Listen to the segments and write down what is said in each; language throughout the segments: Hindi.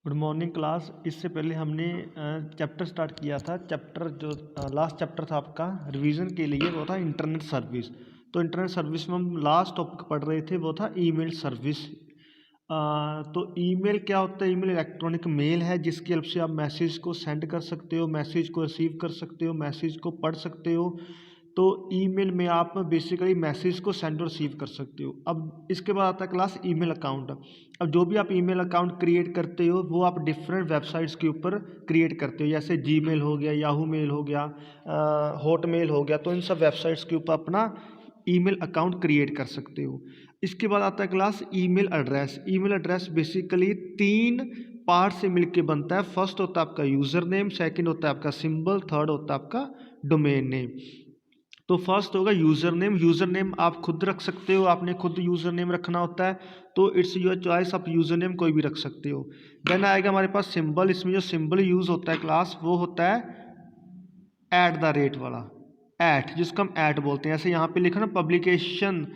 Good morning class. इससे पहले हमने चैप्टर स्टार्ट किया था। चैप्टर जो लास्ट चैप्टर था आपका रिवीजन के लिए वो था इंटरनेट सर्विस। तो इंटरनेट सर्विस में हम लास्ट टॉपिक पढ़ रहे थे वो था ईमेल सर्विस। तो ईमेल क्या होता है? ईमेल इलेक्ट्रॉनिक मेल है जिसकी हेल्प से आप मैसेज को सेंड कर सकते हो, मैसेज को रिसीव कर सकते हो, मैसेज को पढ़ सकते हो। तो ईमेल में आप बेसिकली मैसेज को सेंड और रिसीव कर सकते हो। अब इसके बाद आता है क्लास ईमेल अकाउंट। अब जो भी आप ईमेल अकाउंट क्रिएट करते हो वो आप डिफरेंट वेबसाइट्स के ऊपर क्रिएट करते हो, जैसे जीमेल हो गया, याहू मेल हो गया, हॉटमेल हो गया। तो इन सब वेबसाइट्स के ऊपर अपना ईमेल अकाउंट क्रिएट कर सकते हो। इसके बाद आता है class email address. Email address basically 3 part से मिलके बनता है। फर्स्ट होता है आपका यूज़र नेम, सेकेंड होता है आपका सिंबल, थर्ड होता है आपका डोमेन नेम। तो फर्स्ट होगा यूज़र नेम। यूज़र नेम आप खुद रख सकते हो, आपने खुद यूज़र नेम रखना होता है तो इट्स योर चॉइस, आप यूज़र नेम कोई भी रख सकते हो। देन आएगा हमारे पास सिंबल। इसमें जो सिंबल यूज़ होता है क्लास वो होता है @ वाला, जिसको हम @ बोलते हैं। ऐसे यहाँ पे लिखा ना पब्लिकेशन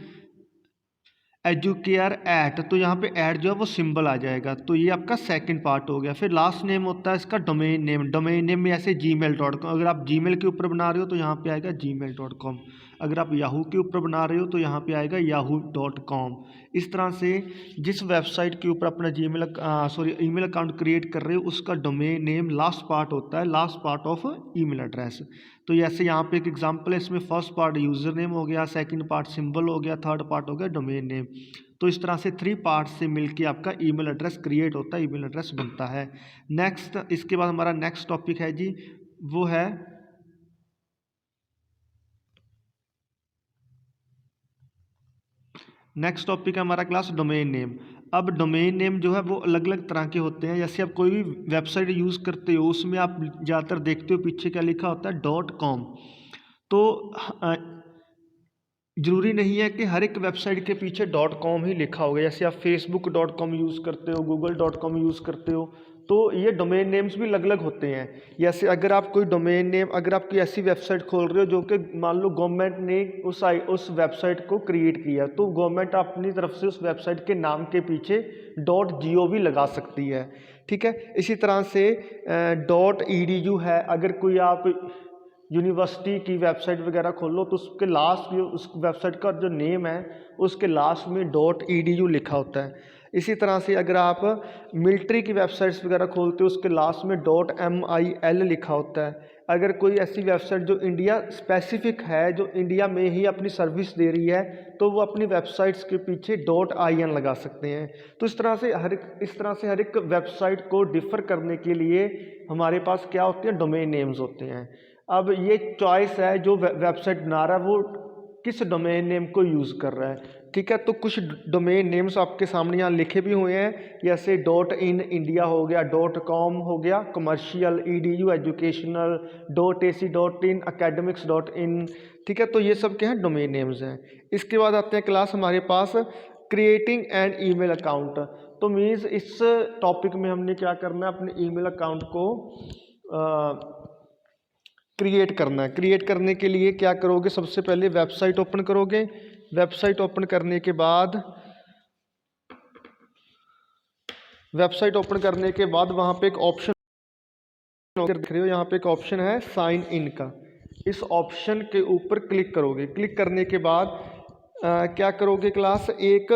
एजुकेयर @ तो यहाँ पे जो है वो सिंबल आ जाएगा। तो ये आपका सेकंड पार्ट हो गया। फिर लास्ट नेम होता है इसका डोमेन नेम। डोमेन नेम में ऐसे gmail.com, अगर आप जीमेल के ऊपर बना रहे हो तो यहाँ पे आएगा gmail.com। अगर आप याहू के ऊपर बना रहे हो तो यहाँ पे आएगा yahoo.com। इस तरह से जिस वेबसाइट के ऊपर अपना ईमेल अकाउंट क्रिएट कर रहे हो उसका डोमेन नेम लास्ट पार्ट होता है, last part of email address. तो जैसे यहाँ पे एक एग्जांपल है, इसमें फर्स्ट पार्ट यूज़र नेम हो गया, सेकंड पार्ट सिंबल हो गया, थर्ड पार्ट हो गया डोमेन नेम। तो इस तरह से 3 पार्ट से मिलके आपका ईमेल एड्रेस क्रिएट होता है, ईमेल एड्रेस बनता है। नेक्स्ट, इसके बाद हमारा नेक्स्ट टॉपिक है जी, वो है नेक्स्ट टॉपिक है हमारा क्लास डोमेन नेम। अब डोमेन नेम जो है वो अलग अलग तरह के होते हैं। जैसे आप कोई भी वेबसाइट यूज़ करते हो उसमें आप ज़्यादातर देखते हो पीछे क्या लिखा होता है .com। तो ज़रूरी नहीं है कि हर एक वेबसाइट के पीछे .com ही लिखा होगा। जैसे आप facebook.com यूज़ करते हो, google.com यूज़ करते हो, तो ये डोमेन नेम्स भी अलग अलग होते हैं। जैसे अगर आप कोई डोमेन नेम, अगर आप कोई ऐसी वेबसाइट खोल रहे हो जो कि मान लो गवर्नमेंट ने उस वेबसाइट को क्रिएट किया, तो गवर्नमेंट अपनी तरफ से उस वेबसाइट के नाम के पीछे .gov लगा सकती है। ठीक है, इसी तरह से .edu है। अगर कोई आप यूनिवर्सिटी की वेबसाइट वगैरह खोलो तो उसके लास्ट उस वेबसाइट का जो नेम है उसके लास्ट में .edu लिखा होता है। इसी तरह से अगर आप मिलिट्री की वेबसाइट्स वगैरह खोलते हो उसके लास्ट में .mil लिखा होता है। अगर कोई ऐसी वेबसाइट जो इंडिया स्पेसिफिक है, जो इंडिया में ही अपनी सर्विस दे रही है, तो वो अपनी वेबसाइट्स के पीछे .in लगा सकते हैं। तो इस तरह से हर एक वेबसाइट को डिफ़र करने के लिए हमारे पास क्या होते हैं, डोमेन नेम्स होते हैं। अब ये चॉइस है जो वेबसाइट बना रहा है वो किस डोमेन नेम को यूज़ कर रहा है। ठीक है, तो कुछ डोमेन नेम्स आपके सामने यहाँ लिखे भी हुए हैं, जैसे .in इंडिया हो गया, .com हो गया commercial, edu educational, .ac .in academics .in। ठीक है, तो ये सब क्या है, डोमेन नेम्स हैं। इसके बाद आते हैं क्लास हमारे पास क्रिएटिंग एंड ईमेल अकाउंट। तो मीन्स इस टॉपिक में हमने क्या करना है, अपने ईमेल अकाउंट को क्रिएट करना है। क्रिएट करने के लिए क्या करोगे, सबसे पहले वेबसाइट ओपन करोगे। वेबसाइट ओपन करने के बाद वहाँ पे एक ऑप्शन दिख रही हो, यहाँ पे एक ऑप्शन है साइन इन का। इस ऑप्शन के ऊपर क्लिक करोगे। क्लिक करने के बाद क्या करोगे क्लास, एक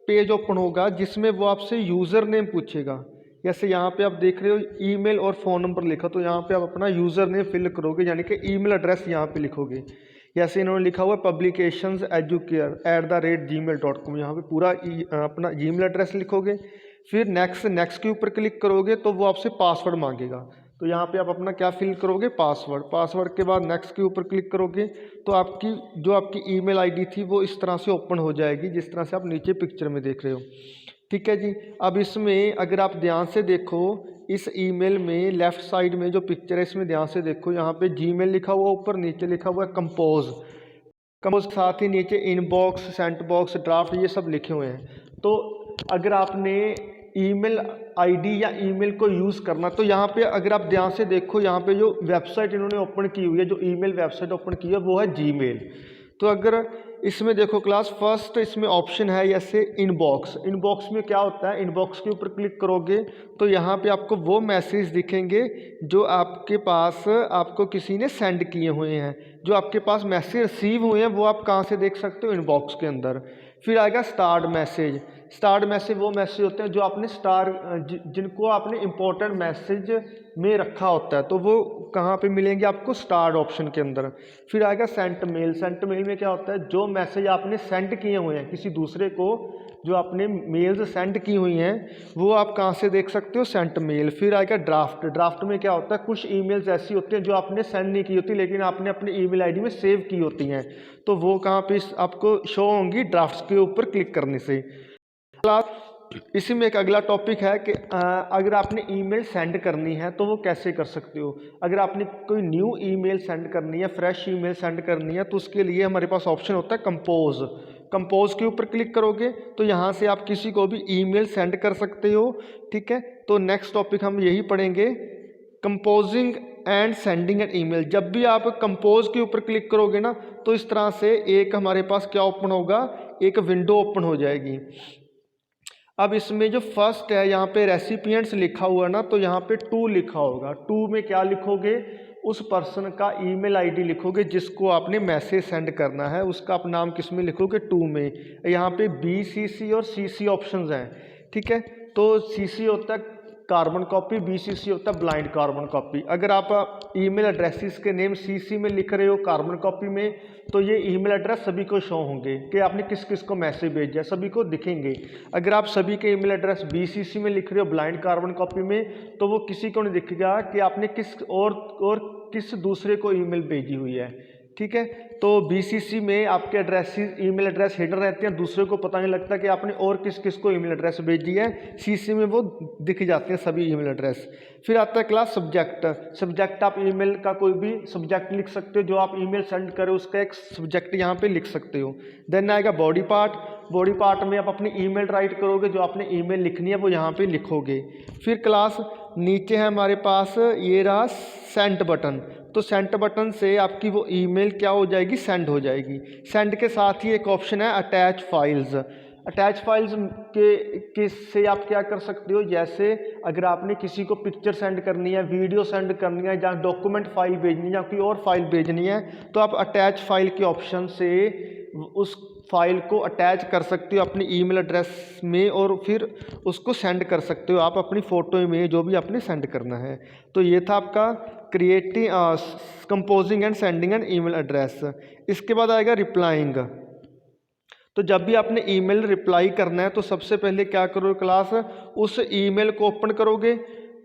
पेज ओपन होगा जिसमें वो आपसे यूज़र नेम पूछेगा। जैसे यहाँ पे आप देख रहे हो ईमेल और फ़ोन नंबर लिखा, तो यहाँ पे आप अपना यूज़र नेम फिल करोगे, यानी कि ईमेल एड्रेस यहाँ पे लिखोगे। जैसे इन्होंने लिखा हुआ पब्लिकेशंस एजुकेयर @gmail.com, यहाँ पे पूरा अपना जीमेल एड्रेस लिखोगे। फिर नेक्स्ट के ऊपर क्लिक करोगे तो वो आपसे पासवर्ड मांगेगा, तो यहाँ पे आप अपना क्या फिल करोगे, पासवर्ड के बाद नेक्स्ट के ऊपर क्लिक करोगे तो आपकी ईमेल आईडी थी वो इस तरह से ओपन हो जाएगी, जिस तरह से आप नीचे पिक्चर में देख रहे हो। ठीक है जी। अब इसमें अगर आप ध्यान से देखो, इस ईमेल में लेफ़्ट साइड में जो पिक्चर है इसमें ध्यान से देखो, यहाँ पे जीमेल लिखा हुआ, ऊपर नीचे लिखा हुआ है कंपोज के साथ ही नीचे इनबॉक्स, सेंट बॉक्स, ड्राफ्ट, ये सब लिखे हुए हैं। तो अगर आपने ईमेल आईडी या ईमेल को यूज़ करना, तो यहाँ पे अगर आप ध्यान से देखो, यहाँ पे जो वेबसाइट इन्होंने ओपन की हुई है, जो ईमेल वेबसाइट ओपन की है वो है जीमेल। तो अगर इसमें देखो क्लास फर्स्ट इसमें ऑप्शन है जैसे इनबॉक्स। इनबॉक्स में क्या होता है, इनबॉक्स के ऊपर क्लिक करोगे तो यहाँ पे आपको वो मैसेज दिखेंगे जो आपके पास आपको किसी ने सेंड किए हुए हैं। जो आपके पास मैसेज रिसीव हुए हैं वो आप कहाँ से देख सकते हो, इनबॉक्स के अंदर। फिर आएगा स्टार्ड मैसेज। स्टार्ड मैसेज वो मैसेज होते हैं जो आपने जिनको आपने इम्पोर्टेंट मैसेज में रखा होता है, तो वो कहाँ पे मिलेंगे आपको, स्टार्ड ऑप्शन के अंदर। फिर आएगा सेंट मेल। सेंट मेल में क्या होता है, जो मैसेज आपने सेंड किए हुए हैं किसी दूसरे को, जो आपने मेल्स सेंड की हुई हैं वो आप कहाँ से देख सकते हो, सेंट मेल। फिर आएगा ड्राफ्ट। ड्राफ्ट में क्या होता है, कुछ ईमेल्स ऐसी होती हैं जो आपने सेंड नहीं की होती लेकिन आपने अपनी ईमेल आईडी में सेव की होती हैं, तो वो कहाँ पे आपको शो होंगी, ड्राफ्ट्स के ऊपर क्लिक करने से। इसी में एक अगला टॉपिक है कि अगर आपने ईमेल सेंड करनी है तो वो कैसे कर सकते हो। अगर आपने कोई न्यू ईमेल सेंड करनी है, फ्रेश ईमेल सेंड करनी है, तो उसके लिए हमारे पास ऑप्शन होता है कंपोज। कंपोज के ऊपर क्लिक करोगे तो यहाँ से आप किसी को भी ईमेल सेंड कर सकते हो, ठीक है। तो नेक्स्ट टॉपिक हम यही पढ़ेंगे, composing and sending an email. जब भी आप कंपोज के ऊपर क्लिक करोगे ना तो इस तरह से एक हमारे पास क्या ओपन होगा, एक विंडो ओपन हो जाएगी। अब इसमें जो फर्स्ट है यहाँ पे रेसिपिएंट्स लिखा हुआ है ना, तो यहाँ पे टू लिखा होगा। टू में क्या लिखोगे, उस पर्सन का ईमेल आईडी लिखोगे जिसको आपने मैसेज सेंड करना है, उसका आप नाम किस में लिखोगे, टू में। यहाँ पे BCC और CC ऑप्शंस हैं, ठीक है। तो CC होता है कार्बन कॉपी, BCC होता है ब्लाइंड कार्बन कॉपी। अगर आप ईमेल एड्रेसेस के नेम CC में लिख रहे हो कार्बन कॉपी में, तो ये ईमेल एड्रेस सभी को शो होंगे कि आपने किस किस को मैसेज भेजा है, सभी को दिखेंगे। अगर आप सभी के ईमेल एड्रेस BCC में लिख रहे हो ब्लाइंड कार्बन कॉपी में, तो वो किसी को नहीं दिखेगा कि आपने किस और किस दूसरे को ईमेल भेजी हुई है, ठीक है। तो BCC में आपके एड्रेसेस, ईमेल एड्रेस हिडन रहते हैं, दूसरे को पता नहीं लगता कि आपने और किस किस को ईमेल एड्रेस भेजी है। CC में वो दिख जाते हैं सभी ईमेल एड्रेस। फिर आता है क्लास सब्जेक्ट। सब्जेक्ट आप ईमेल का कोई भी सब्जेक्ट लिख सकते हो, जो आप ईमेल सेंड करो उसका एक सब्जेक्ट यहाँ पे लिख सकते हो। देन आएगा बॉडी पार्ट। बॉडी पार्ट में आप अपनी ईमेल राइट करोगे, जो आपने ईमेल लिखनी है वो यहाँ पे लिखोगे। फिर क्लास नीचे है हमारे पास ये रहा सेंड बटन। तो सेंड बटन से आपकी वो ईमेल क्या हो जाएगी, सेंड हो जाएगी। सेंड के साथ ही एक ऑप्शन है अटैच फाइल्स। अटैच फाइल्स के से आप क्या कर सकते हो, जैसे अगर आपने किसी को पिक्चर सेंड करनी है, वीडियो सेंड करनी है, या डॉक्यूमेंट फाइल भेजनी है या कोई और फाइल भेजनी है, तो आप अटैच फाइल के ऑप्शन से उस फाइल को अटैच कर सकते हो अपनी ईमेल एड्रेस में और फिर उसको सेंड कर सकते हो आप अपनी फ़ोटो में, जो भी आपने सेंड करना है। तो ये था आपका creating composing and sending an email address. इसके बाद आएगा रिप्लाइंग। तो जब भी आपने ईमेल रिप्लाई करना है तो सबसे पहले क्या करोगे क्लास, उस ईमेल को ओपन करोगे,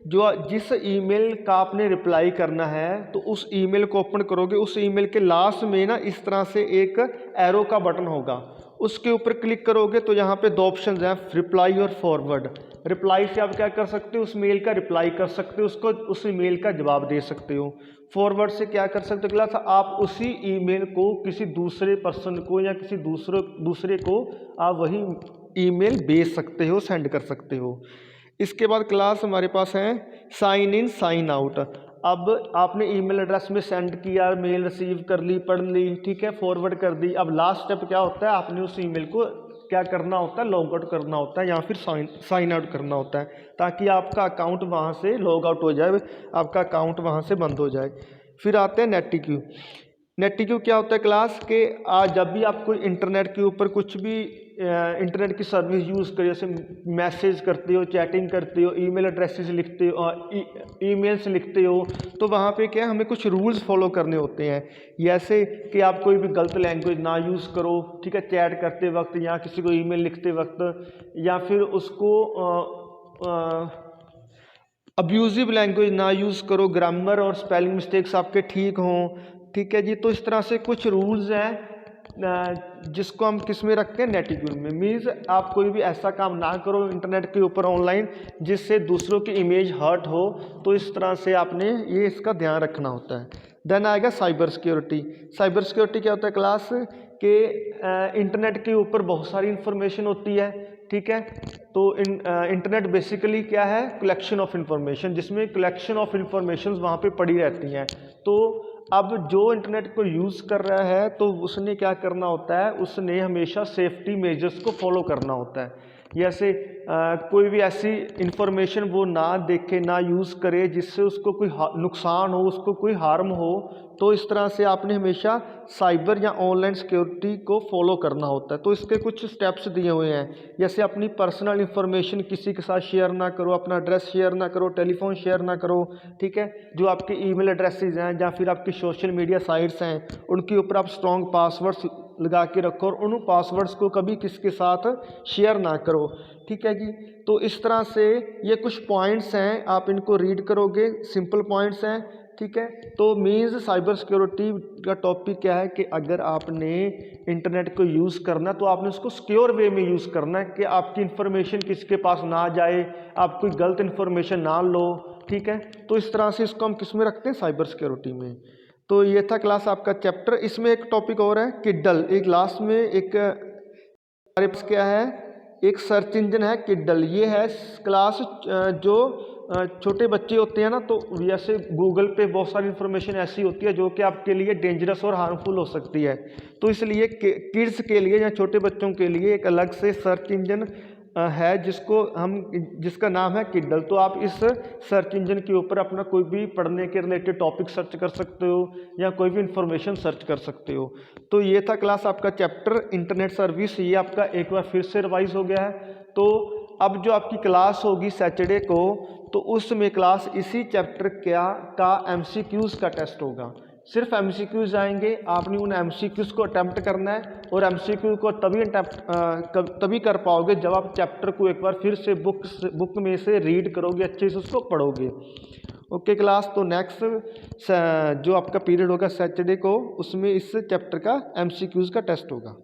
जो जिस ईमेल का आपने रिप्लाई करना है तो उस ईमेल को ओपन करोगे। उस ईमेल के लास्ट में ना इस तरह से एक एरो का बटन होगा, उसके ऊपर क्लिक करोगे तो यहाँ पे दो ऑप्शन हैं, रिप्लाई और फॉरवर्ड। रिप्लाई से आप क्या कर सकते हो, उस मेल का रिप्लाई कर सकते हो, उसको उस मेल का जवाब दे सकते हो। फॉरवर्ड से क्या कर सकते हो क्लास, आप उसी ईमेल को किसी दूसरे पर्सन को या किसी दूसरे को आप वही ईमेल भेज सकते हो, सेंड कर सकते हो। इसके बाद क्लास हमारे पास है साइन इन साइन आउट। अब आपने ईमेल एड्रेस में सेंड किया, मेल रिसीव कर ली, पढ़ ली, ठीक है, फॉरवर्ड कर दी। अब लास्ट स्टेप क्या होता है, आपने उस ईमेल को क्या करना होता है, लॉग आउट करना होता है या फिर साइन आउट करना होता है, ताकि आपका अकाउंट वहाँ से लॉग आउट हो जाए, आपका अकाउंट वहाँ से बंद हो जाए। फिर आते हैं नेटिक्यू। नेटिक्यू क्या होता है क्लास के, जब भी आप कोई इंटरनेट के ऊपर कुछ भी इंटरनेट की सर्विस यूज़ करिए, जैसे मैसेज करते हो, चैटिंग करते हो, ईमेल एड्रेसेस लिखते हो, ईमेल्स लिखते हो, तो वहाँ पे क्या हमें कुछ रूल्स फॉलो करने होते हैं। जैसे कि आप कोई भी गलत लैंग्वेज ना यूज़ करो, ठीक है, चैट करते वक्त या किसी को ईमेल लिखते वक्त, या फिर उसको अब्यूज़िव लैंग्वेज ना यूज़ करो, ग्रामर और स्पेलिंग मिस्टेक्स आपके ठीक हों, ठीक है जी। तो इस तरह से कुछ रूल्स हैं जिसको हम किस में रखते हैं, नेटिक्यू में। मीन्स आप कोई भी ऐसा काम ना करो इंटरनेट के ऊपर ऑनलाइन जिससे दूसरों की इमेज हर्ट हो, तो इस तरह से आपने ये इसका ध्यान रखना होता है। देन आएगा साइबर सिक्योरिटी। साइबर सिक्योरिटी क्या होता है क्लास के, इंटरनेट के ऊपर बहुत सारी इंफॉर्मेशन होती है, ठीक है। तो इंटरनेट बेसिकली क्या है, कलेक्शन ऑफ इंफॉर्मेशन, जिसमें कलेक्शन ऑफ इंफॉर्मेशन वहाँ पे पड़ी रहती हैं। तो अब जो इंटरनेट को यूज़ कर रहा है तो उसने क्या करना होता है, उसने हमेशा सेफ्टी मेजर्स को फॉलो करना होता है। जैसे कोई भी ऐसी इंफॉर्मेशन वो ना देखे, ना यूज़ करे जिससे उसको कोई नुकसान हो, उसको कोई हार्म हो। तो इस तरह से आपने हमेशा साइबर या ऑनलाइन सिक्योरिटी को फॉलो करना होता है। तो इसके कुछ स्टेप्स दिए हुए हैं, जैसे अपनी पर्सनल इंफॉर्मेशन किसी के साथ शेयर ना करो, अपना एड्रेस शेयर ना करो, टेलीफोन शेयर ना करो, ठीक है। जो आपके ईमेल एड्रेसेस हैं या फिर आपकी सोशल मीडिया साइट्स हैं, उनके ऊपर आप स्ट्रॉन्ग पासवर्ड्स लगा के रखो और उन पासवर्ड्स को कभी किसके साथ शेयर ना करो, ठीक है जी। तो इस तरह से ये कुछ पॉइंट्स हैं, आप इनको रीड करोगे, सिंपल पॉइंट्स हैं, ठीक है। तो मीन्स साइबर सिक्योरिटी का टॉपिक क्या है कि अगर आपने इंटरनेट को यूज़ करना तो आपने उसको सिक्योर वे में यूज़ करना है कि आपकी इन्फॉर्मेशन किसके पास ना जाए, आप कोई गलत इन्फॉर्मेशन ना लो, ठीक है। तो इस तरह से इसको हम किस में रखते हैं, साइबर सिक्योरिटी में। तो ये था क्लास आपका चैप्टर। इसमें एक टॉपिक और है किडल, एक लास्ट में एक हमारे पास क्या है, एक सर्च इंजन है किडल। ये है क्लास जो छोटे बच्चे होते हैं ना, तो जैसे गूगल पे बहुत सारी इन्फॉर्मेशन ऐसी होती है जो कि आपके लिए डेंजरस और हार्मफुल हो सकती है। तो इसलिए किड्स के लिए या छोटे बच्चों के लिए एक अलग से सर्च इंजन है जिसका नाम है किडल। तो आप इस सर्च इंजन के ऊपर अपना कोई भी पढ़ने के रिलेटेड टॉपिक सर्च कर सकते हो या कोई भी इंफॉर्मेशन सर्च कर सकते हो। तो ये था क्लास आपका चैप्टर इंटरनेट सर्विस, ये आपका एक बार फिर से रिवाइज हो गया है। तो अब जो आपकी क्लास होगी सैटरडे को, तो उसमें क्लास इसी चैप्टर का MCQs का टेस्ट होगा। सिर्फ MCQs आएंगे, आपने उन MCQs को अटैम्प्ट करना है और MCQ को तभी कर पाओगे जब आप चैप्टर को एक बार फिर से बुक में से रीड करोगे, अच्छे से उसको पढ़ोगे। ओके क्लास, तो नेक्स्ट जो आपका पीरियड होगा सैटरडे को, उसमें इस चैप्टर का MCQs का टेस्ट होगा।